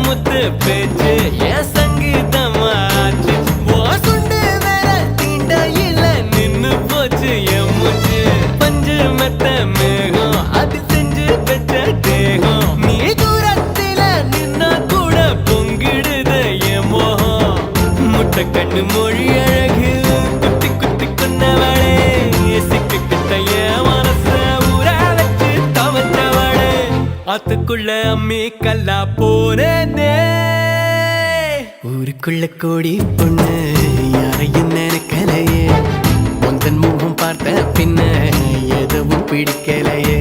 முத்து பேச்சு என் சங்கீதமாச்சு சுண்டு வேற தீண்ட இல்ல நின்னு போச்சு என் மூச்சு பஞ்சு மெத்த மேகம் அது செஞ்சு வச்ச தேகம் நீ தூரத்தில நின்னா கூட பொங்கிடுது என் மோகம் முட்டை கண்ணு மொழி அழகு குத்தி குத்தி கொன்னவளே சிக்கு கிட்ட என் மனச ஊற வச்சு தவச்சவளே அதுக்குள்ள அம்மி கல்லா போனே ஊருக்குள்ள கோடி பொண்ணு யாரையும் நினைக்கலையே உந்தன் முகம் பார்த்த பின்ன எதுவும் பிடிக்கலையே